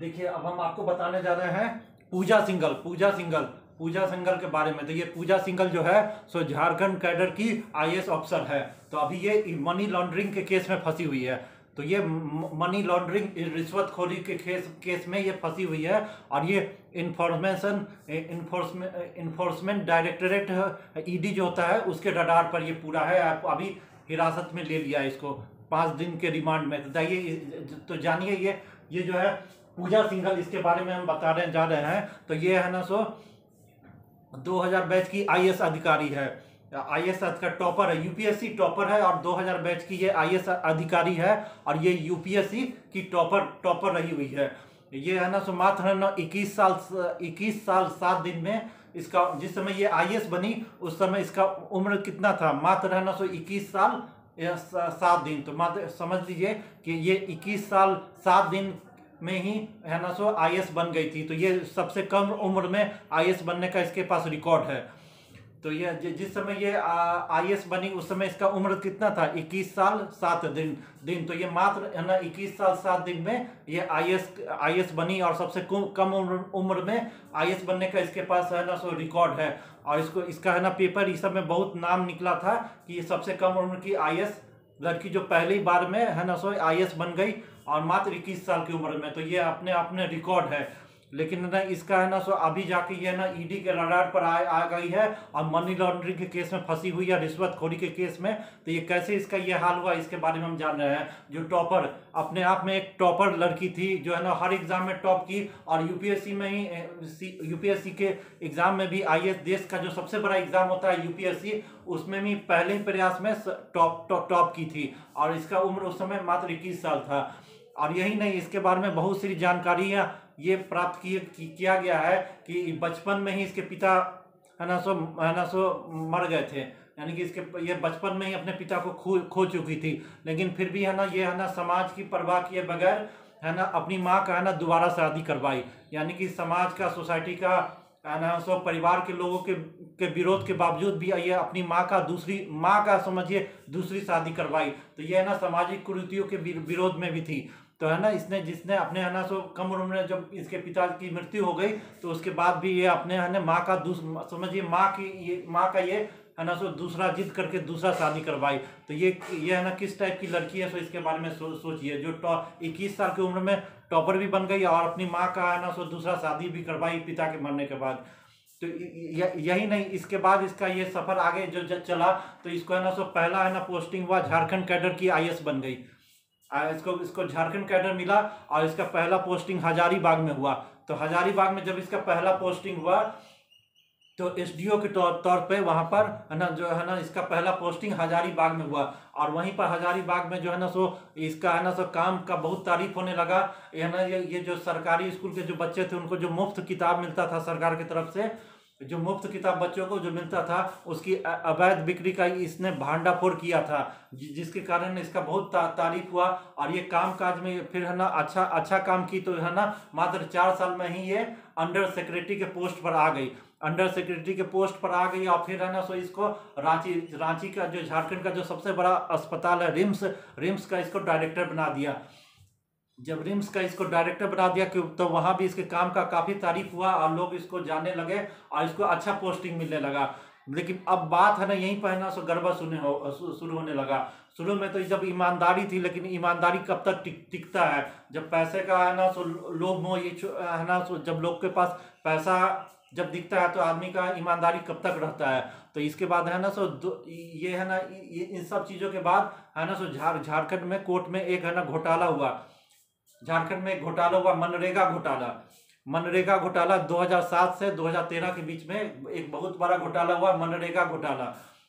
देखिए अब हम आपको बताने जा रहे हैं पूजा सिंघल के बारे में। तो ये पूजा सिंघल जो है सो झारखंड कैडर की आईएएस अफसर है। तो अभी ये मनी लॉन्ड्रिंग के केस में फंसी हुई है। तो ये मनी लॉन्ड्रिंग रिश्वतखोरी के केस में ये फंसी हुई है। और ये इन्फोर्समेंट डायरेक्टरेट ईडी जो होता है उसके रडार पर ये पूरा है। आप अभी हिरासत में ले लिया है इसको 5 दिन के रिमांड में। तो जानिए ये जो है पूजा सिंघल, इसके बारे में हम बताने जा रहे हैं। तो ये है ना 2000 बैच की आईएएस अधिकारी है। आईएएस का टॉपर है, यूपीएससी टॉपर है और 2000 बैच की ये आईएएस अधिकारी है। और ये यूपीएससी की टॉपर रही हुई है। ये है ना मात्र है ना 21 साल 7 दिन में इसका, जिस समय ये आईएएस बनी उस समय इसका उम्र कितना था, मात्र है ना 21 साल 7 दिन। तो मात्र समझ लीजिए कि ये 21 साल 7 दिन में ही है ना आईएएस बन गई थी। तो ये सबसे कम उम्र में आईएएस बनने का इसके पास रिकॉर्ड है। तो ये जिस समय ये आईएएस बनी उस समय इसका उम्र कितना था, 21 साल 7 दिन। तो ये मात्र है ना 21 साल 7 दिन में ये आईएएस बनी और सबसे कम उम्र में आईएएस बनने का इसके पास है ना रिकॉर्ड है। और इसका है ना पेपर इस सब में बहुत नाम निकला था कि ये सबसे कम उम्र की आईएएस लड़की जो पहली बार में है ना आईएएस बन गई और मात्र 21 साल की उम्र में। तो ये अपने रिकॉर्ड है। लेकिन ना इसका है ना अभी जाके ये ना ईडी के रडार पर आ गई है और मनी लॉन्ड्रिंग के केस में फंसी हुई है, रिश्वतखोरी के केस में। तो ये कैसे इसका ये हाल हुआ इसके बारे में हम जान रहे हैं। जो टॉपर, अपने आप में एक टॉपर लड़की थी जो है ना हर एग्जाम में टॉप की और यूपीएससी के एग्जाम में भी, आईएएस देश का जो सबसे बड़ा एग्जाम होता है यूपीएससी, उसमें भी पहले ही प्रयास में टॉप की थी। और इसका उम्र उस समय मात्र 21 साल था। और यही नहीं, इसके बारे में बहुत सारी जानकारियां ये प्राप्त किया गया है कि बचपन में ही इसके पिता है ना मर गए थे। यानी कि ये बचपन में ही अपने पिता को खो चुकी थी। लेकिन फिर भी है ना ये है ना समाज की परवाह किए बगैर है ना अपनी माँ का है ना दोबारा शादी करवाई। यानी कि समाज का, सोसाइटी का है ना परिवार के लोगों के विरोध के बावजूद भी ये अपनी माँ का समझिए दूसरी शादी करवाई। तो ये है ना सामाजिक कुरीतियों के विरोध में भी थी। तो है ना जिसने अपने है ना कम उम्र में जब इसके पिता की मृत्यु हो गई तो उसके बाद भी ये अपने है ना माँ का समझिए माँ का ये है ना दूसरा जिद करके दूसरा शादी करवाई। तो ये है ना किस टाइप की लड़की है, इसके बारे में सोचिए। जो 21 साल की उम्र में टॉपर भी बन गई और अपनी माँ का है ना दूसरा शादी भी करवाई पिता के मरने के बाद। तो यही नहीं, इसके बाद इसका ये सफर आगे जो चला तो इसको है ना पहला है ना पोस्टिंग हुआ, झारखंड कैडर की आईएएस बन गई। इसको झारखंड कैडर मिला और इसका पहला पोस्टिंग हजारीबाग में हुआ। तो हजारीबाग में जब इसका पहला पोस्टिंग हुआ तो एसडीओ के तौर पे वहां पर है ना जो है ना इसका पहला पोस्टिंग हजारीबाग में हुआ। और वहीं पर हजारीबाग में जो है ना इसका है ना काम का बहुत तारीफ होने लगा। है ना ये जो सरकारी स्कूल के जो बच्चे थे उनको जो मुफ्त किताब मिलता था सरकार की तरफ से, जो मुफ्त किताब बच्चों को जो मिलता था उसकी अवैध बिक्री का इसने भांडाफोड़ किया था, जिसके कारण इसका बहुत तारीफ हुआ। और ये काम काज में फिर है ना अच्छा काम की। तो है ना मात्र 4 साल में ही ये अंडर सेक्रेटरी के पोस्ट पर आ गई। और फिर है ना इसको रांची का जो झारखंड का जो सबसे बड़ा अस्पताल है रिम्स का इसको डायरेक्टर बना दिया। जब रिम्स का इसको डायरेक्टर बना दिया तो वहां भी इसके काम का काफी तारीफ हुआ और लोग इसको जानने लगे और इसको अच्छा पोस्टिंग मिलने लगा। लेकिन अब बात है ना यहीं पर है ना गड़बड़ शुरू होने लगा। शुरू में तो जब ईमानदारी थी, लेकिन ईमानदारी कब तक टिकता है जब पैसे का है ना लोभ मोह ये है ना जब लोग के पास पैसा जब दिखता है तो आदमी का ईमानदारी कब तक रहता है। तो इसके बाद है ना ये है ना इन सब चीजों के बाद है ना झारखंड में कोर्ट में एक है ना घोटाला हुआ। झारखंड में एक घोटाला हुआ, मनरेगा घोटाला 2007 से 2013 के बीच में एक बहुत बड़ा घोटाला हुआ, मनरेगा घोटाला।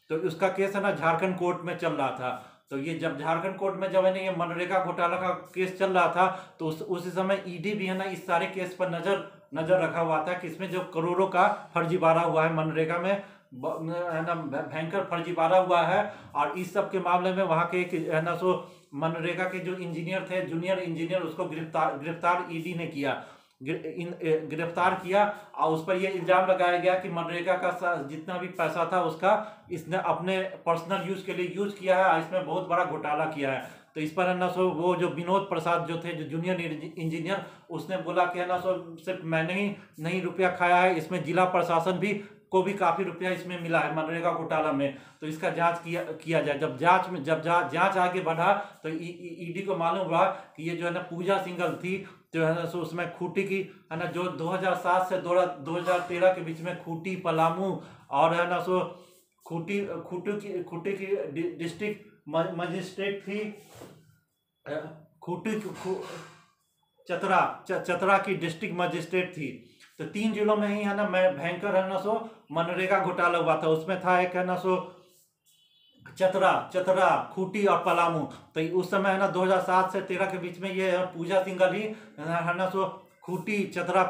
तो उसका केस है ना झारखंड कोर्ट में चल रहा था। तो ये जब झारखंड कोर्ट में जब है ना ये मनरेगा घोटाला का केस चल रहा था तो उसी समय ईडी भी है ना इस सारे केस पर नजर रखा हुआ था कि इसमें जो करोड़ों का फर्जीवाड़ा हुआ है, मनरेगा में है ना भयंकर फर्जीवाड़ा हुआ है। और इस सब के मामले में वहाँ के एक है ना मनरेगा के जो इंजीनियर थे, जूनियर इंजीनियर, उसको गिरफ्तार ईडी ने गिरफ्तार किया और उस पर यह इल्जाम लगाया गया कि मनरेगा का जितना भी पैसा था उसका इसने अपने पर्सनल यूज के लिए यूज किया है और इसमें बहुत बड़ा घोटाला किया है। तो इस पर है ना सो वो जो विनोद प्रसाद जो थे, जो जूनियर इंजीनियर, उसने बोला कि है ना सो सिर्फ मैंने ही नहीं रुपया खाया है, इसमें जिला प्रशासन भी को भी काफी रुपया इसमें मिला है मनरेगा घोटाला में, तो इसका जांच किया जाए। जब जांच आगे बढ़ा तो ईडी को मालूम हुआ कि ये जो है ना पूजा सिंघल थी, जो है ना सो उसमें खूंटी की है ना, जो 2007 से 2013 के बीच में खूंटी, पलामू और है ना सो खूंटी की डिस्ट्रिक्ट मजिस्ट्रेट थी, खूंटी चतरा की डिस्ट्रिक्ट मजिस्ट्रेट थी। तो 3 जिलों में ही है ना मैं भयंकर है ना सो मनरेगा घोटाला हुआ था। उसमें था एक है ना सो चतरा, खूंटी और पलामू। तो उस समय है ना 2007 से 13 के बीच में ये पूजा सिंघल ही है ना सो खूंटी, चतरा,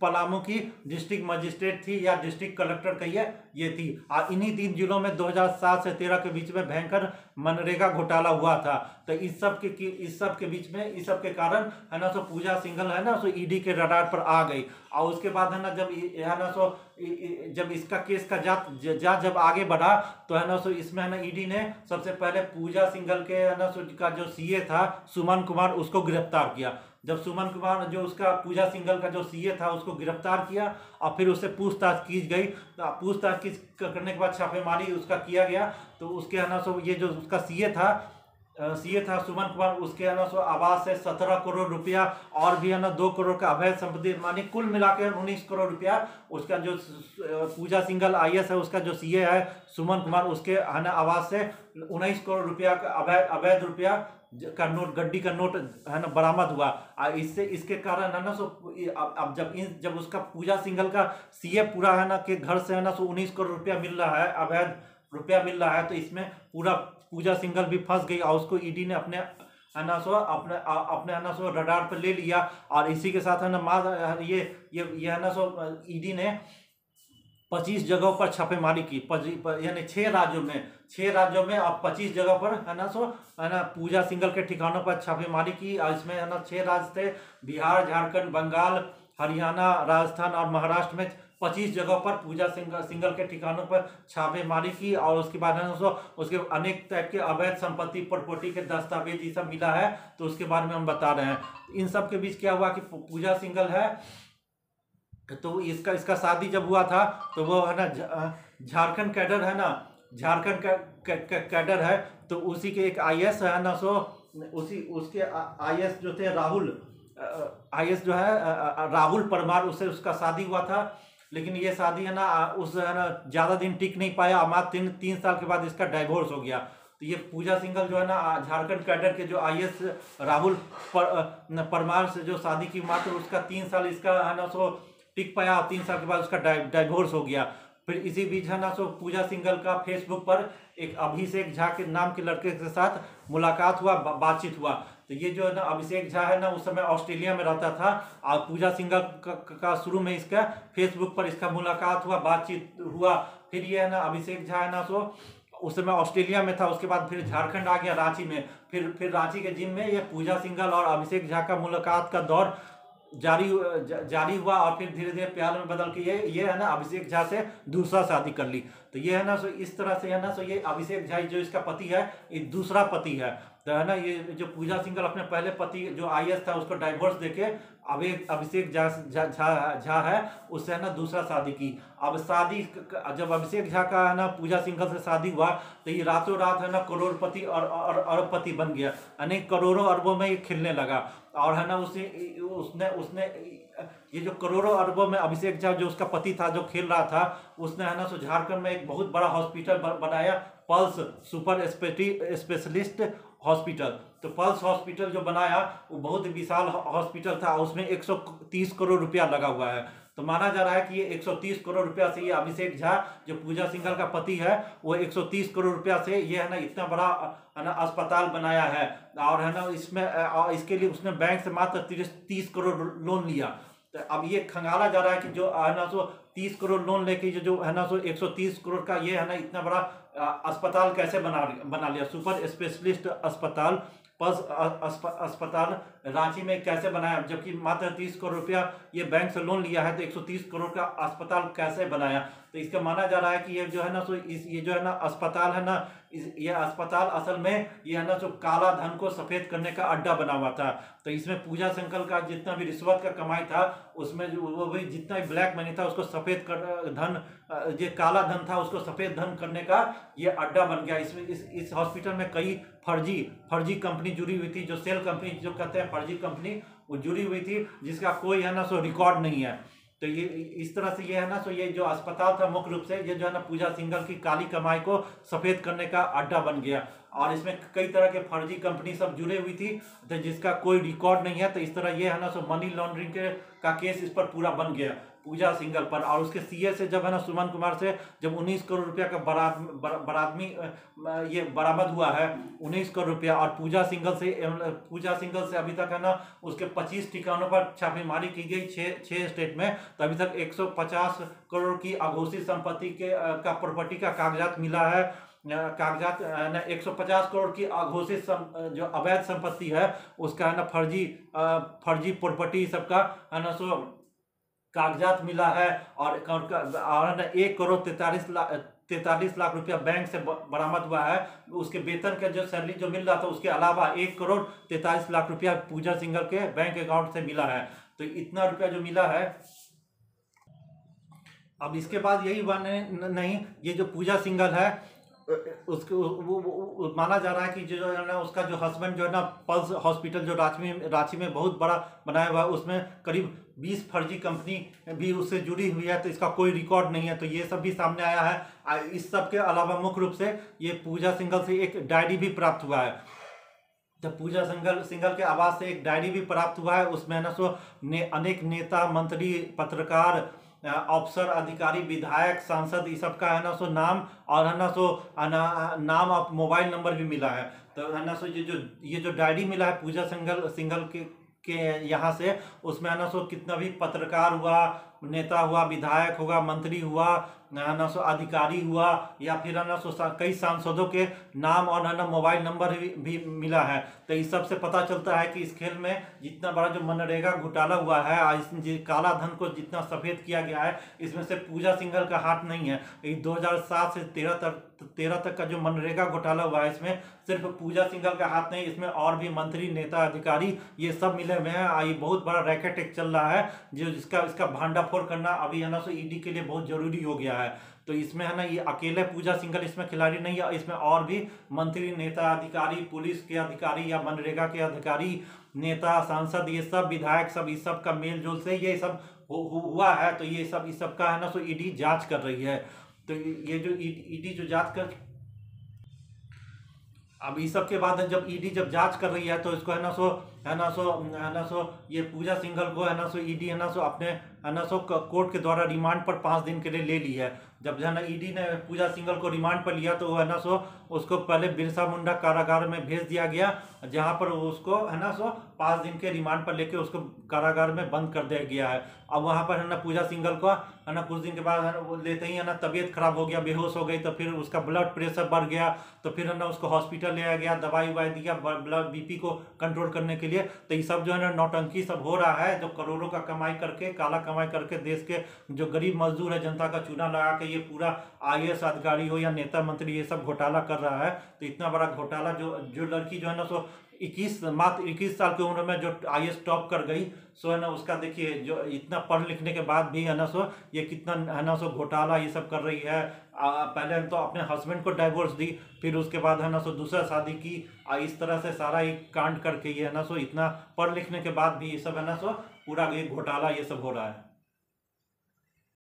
पलामू की डिस्ट्रिक्ट मजिस्ट्रेट थी या डिस्ट्रिक्ट कलेक्टर कहिए, ये थी। इन्हीं 3 जिलों में 2007 से 13 के बीच में भयंकर मनरेगा घोटाला हुआ था। तो इस सब के बीच में, इस सब के कारण है ना सो पूजा सिंघल है ना सो ईडी के रडार पर आ गई। और उसके बाद है ना जब है ना सो जब इसका केस का जांच जब आगे बढ़ा तो है ना सो इसमें है ना ईडी ने सबसे पहले पूजा सिंघल के है ना सो का जो सीए था सुमन कुमार, उसको गिरफ्तार किया। जब सुमन कुमार जो उसका पूजा सिंघल का जो सीए था उसको गिरफ्तार किया और फिर उससे पूछताछ की गई। पूछताछ करने के बाद छापेमारी उसका किया गया। तो उसके है ना सो ये जो उसका सीए था सुमन कुमार, उसके है ना सो आवास से 17 करोड़ रुपया और भी है ना 2 करोड़ का अवैध संपत्ति, मानी कुल मिलाकर 19 करोड़ रुपया। उसका जो पूजा सिंघल IAS है, उसका जो सीए है सुमन कुमार, उसके है ना आवास से 19 करोड़ रुपया का अवैध रुपया का नोट, गड्डी का नोट है ना बरामद हुआ। इसके कारण है ना सो अब जब उसका पूजा सिंघल का सीए पूरा है ना के घर से है ना सो 19 करोड़ रुपया मिल रहा है, अवैध रुपया मिल रहा है, तो इसमें पूरा पूजा सिंघल भी फंस गई और उसको ईडी ने अपने है ना सो रडार पर ले लिया। और इसी के साथ है ना ये है ना सो ईडी ने 25 जगहों पर छापेमारी की, यानी 6 राज्यों में और 25 जगह पर है ना पूजा सिंघल के ठिकानों पर छापेमारी की। और इसमें है ना 6 राज्य थे, बिहार, झारखंड, बंगाल, हरियाणा, राजस्थान और महाराष्ट्र में 25 जगहों पर पूजा सिंघल के ठिकानों पर छापेमारी की। और उसके बाद है ना उसके अनेक टाइप के अवैध संपत्ति, प्रॉपर्टी के दस्तावेज ये सब मिला है, तो उसके बारे में हम बता रहे हैं। इन सब के बीच क्या हुआ कि पूजा सिंघल है तो इसका शादी जब हुआ था तो वो है ना झारखंड कैडर है ना, झारखंड कैडर है, तो उसी के एक IAS है ना सो उसके IAS जो थे IAS जो है राहुल परमार, उससे उसका शादी हुआ था। लेकिन ये शादी है ना है ना ज़्यादा दिन टिक नहीं पाया, मात्र 3 साल के बाद इसका डाइवोर्स हो गया। तो ये पूजा सिंघल जो है ना झारखंड कैडर के जो IAS राहुल परमार से जो शादी की, मात्र उसका 3 साल इसका है ना सो टिक पाया, 3 साल के बाद उसका डाइवोर्स हो गया। फिर इसी बीच है ना सो पूजा सिंघल का फेसबुक पर एक अभिषेक झा के नाम के लड़के के साथ मुलाकात हुआ, बातचीत हुआ। तो ये जो है ना अभिषेक झा है ना उस समय ऑस्ट्रेलिया में रहता था और पूजा सिंघल का शुरू में इसका फेसबुक पर इसका मुलाकात हुआ, बातचीत हुआ। फिर ये है ना अभिषेक झा है ना सो उस समय ऑस्ट्रेलिया में था, उसके बाद फिर झारखंड आ गया, रांची में। फिर रांची के जिम में ये पूजा सिंघल और अभिषेक झा का मुलाकात का दौर जारी हुआ और फिर धीरे धीरे प्यार में बदल के ये है ना अभिषेक झा से दूसरा शादी कर ली। तो ये है ना सो इस तरह से है ना सो ये अभिषेक झा जो इसका पति है, ये दूसरा पति है। तो है ना ये जो पूजा सिंघल अपने पहले पति जो IAS था उसको डाइवोर्स देके अभिषेक झा है उससे है ना दूसरा शादी की। अब शादी जब अभिषेक झा का है ना पूजा सिंघल से शादी हुआ तो ये रातों रात है ना करोड़पति और अरबपति बन गया, अनेक करोड़ों अरबों में ये खेलने लगा। और है ना उसने ये जो करोड़ों अरबों में अभिषेक झा जो उसका पति था जो खेल रहा था, उसने है ना सो झारखंड में एक बहुत बड़ा हॉस्पिटल बनाया, पल्स सुपर स्पेशलिस्ट हॉस्पिटल। तो पल्स हॉस्पिटल जो बनाया वो बहुत विशाल हॉस्पिटल था, उसमें 130 करोड़ रुपया लगा हुआ है। तो माना जा रहा है कि ये 130 करोड़ रुपया से ये अभिषेक झा जो पूजा सिंघल का पति है वो 130 करोड़ रुपया से ये है ना इतना बड़ा है ना अस्पताल बनाया है। और है ना इसके लिए उसने बैंक से मात्र 30 करोड़ लोन लिया। तो अब ये खंगाला जा रहा है कि जो है ना सो 30 करोड़ लोन लेके जो है ना सो 130 करोड़ का ये है ना इतना बड़ा अस्पताल कैसे बना लिया, सुपर स्पेशलिस्ट अस्पताल, पल्स अस्पताल रांची में कैसे बनाया, जबकि मात्र 30 करोड़ रुपया ये बैंक से लोन लिया है, तो 130 करोड़ का अस्पताल कैसे बनाया। तो इसका माना जा रहा है कि ये जो है ना सो ये जो है ना अस्पताल है ना, ये अस्पताल असल में ये है ना सो काला धन को सफेद करने का अड्डा बना हुआ था। तो इसमें पूजा संकल का जितना भी रिश्वत का कमाई था, उसमें वो भी जितना भी ब्लैक मनी था उसको सफेद कर धन, ये काला धन था उसको सफेद धन करने का ये अड्डा बन गया। इसमें इस हॉस्पिटल में कई फर्जी कंपनी जुड़ी हुई थी, जो सेल कंपनी जो कहते हैं फर्जी कंपनी, वो जुड़ी हुई थी, जिसका कोई है ना सो रिकॉर्ड नहीं है। तो ये इस तरह से ये है ना सो ये जो अस्पताल था मुख्य रूप से ये जो है ना पूजा सिंघल की काली कमाई को सफेद करने का अड्डा बन गया। और इसमें कई तरह के फर्जी कंपनी सब जुड़े हुई थी, तो जिसका कोई रिकॉर्ड नहीं है। तो इस तरह ये है ना सो मनी लॉन्ड्रिंग का केस इस पर पूरा बन गया पूजा सिंघल पर। और उसके सीए से जब है ना सुमन कुमार से जब 19 करोड़ रुपया का बरादमी ये बरामद हुआ है, 19 करोड़ रुपया। और पूजा सिंघल से अभी तक है ना उसके 25 ठिकानों पर छापेमारी की गई 6 स्टेट में। तो अभी तक 150 करोड़ की अघोषित संपत्ति का प्रॉपर्टी का कागजात मिला है। 150 करोड़ की अघोषित जो अवैध संपत्ति है उसका है ना फर्जी प्रॉपर्टी सबका है ना सो कागजात मिला है। और 1 करोड़ 43 लाख रुपया बैंक से बरामद हुआ है। उसके वेतन का जो सैलरी जो मिल रहा था उसके अलावा 1 करोड़ 43 लाख रुपया पूजा सिंघल के बैंक अकाउंट से मिला है। तो इतना रुपया जो मिला है। अब इसके बाद यही हुआ नहीं, ये जो पूजा सिंघल है उसको वो माना जा रहा है कि जो है ना उसका जो हस्बैंड जो है ना पल्स हॉस्पिटल जो रांची में बहुत बड़ा बनाया हुआ है, उसमें करीब 20 फर्जी कंपनी भी उससे जुड़ी हुई है। तो इसका कोई रिकॉर्ड नहीं है। तो ये सब भी सामने आया है। इस सब के अलावा मुख्य रूप से ये पूजा सिंघल से एक डायरी भी प्राप्त हुआ है। जब पूजा सिंघल के आवास से एक डायरी भी प्राप्त हुआ है, उसमें ना सो अनेक नेता, मंत्री, पत्रकार, अफसर, अधिकारी, विधायक, सांसद, इस सब का है ना सो नाम और है ना सो नाम और मोबाइल नंबर भी मिला है। तो है ना सो ये जो डायरी मिला है पूजा सिंघल के यहाँ से, उसमें है ना सो कितना भी पत्रकार हुआ, नेता हुआ, विधायक होगा, मंत्री हुआ, है ना सो अधिकारी हुआ, या फिर है ना सो कई सांसदों के नाम और है ना मोबाइल नंबर भी मिला है। तो इस सब से पता चलता है कि इस खेल में जितना बड़ा जो मनरेगा घोटाला हुआ है, इस काला धन को जितना सफेद किया गया है, इसमें से पूजा सिंघल का हाथ नहीं है। 2007 से 13 तक का जो मनरेगा घोटाला हुआ है, इसमें सिर्फ पूजा सिंघल का हाथ नहीं, इसमें और भी मंत्री, नेता, अधिकारी ये सब मिले हुए हैं। ये बहुत बड़ा रैकेट एक चल रहा है, जो इसका भांडाफोड़ करना अभी है ना सो ईडी के लिए बहुत जरूरी हो गया है। तो इसमें है ना ये अकेले पूजा सिंघल इसमें खिलाड़ी नहीं है, इसमें और भी मंत्री, नेता, अधिकारी, पुलिस के अधिकारी या मनरेगा के अधिकारी, नेता, सांसद, ये सब विधायक, सब इस सब का मेल जोल से ये सब हुआ है। तो ये सब इस सब का है ना सो ईडी जांच कर रही है। तो ये जो ईडी जो जांच कर, अब इस सब के बाद जब ईडी जब जांच कर रही है, तो इसको है ना सो ये पूजा सिंघल को है ना सो ईडी है ना सो अपने है ना सो कोर्ट के द्वारा रिमांड पर 5 दिन के लिए ले ली है। जब है ना ईडी ने पूजा सिंघल को रिमांड पर लिया, तो है ना सो उसको पहले बिरसा मुंडा कारागार में भेज दिया गया, जहां पर उसको है ना सो 5 दिन के रिमांड पर लेके उसको कारागार में बंद कर दिया गया है। अब वहां पर है ना पूजा सिंघल को है ना कुछ दिन के बाद है ना वो लेते ही है ना तबीयत खराब हो गया, बेहोश हो गई। तो फिर उसका ब्लड प्रेशर बढ़ गया, तो फिर है ना उसको हॉस्पिटल ले गया, दवाई ववाई दिया ब्लड बीपी को कंट्रोल करने के लिए। तो ये सब जो है ना नौटंकी सब हो रहा है, जो करोड़ों का कमाई करके, काला कमाई करके देश के जो गरीब मजदूर है, जनता का चूना लगा के ये पूरा आईएएस अधिकारी हो या नेता मंत्री ये सब घोटाला कर रहा है। तो इतना बड़ा घोटाला जो लड़की जो है ना सो मात्र 21 साल की उम्र में जो आईएएस टॉप कर गई, सो है ना उसका देखिए जो इतना पढ़ लिखने के बाद भी है ना सो ये कितना है ना सो घोटाला ये सब कर रही है। पहले तो अपने हस्बैंड को डाइवोर्स दी, फिर उसके बाद है ना सो दूसरा शादी की, इस तरह से सारा एक कांड करके ये है ना सो इतना पढ़ लिखने के बाद भी ये सब है ना सो पूरा ये घोटाला ये सब हो रहा है।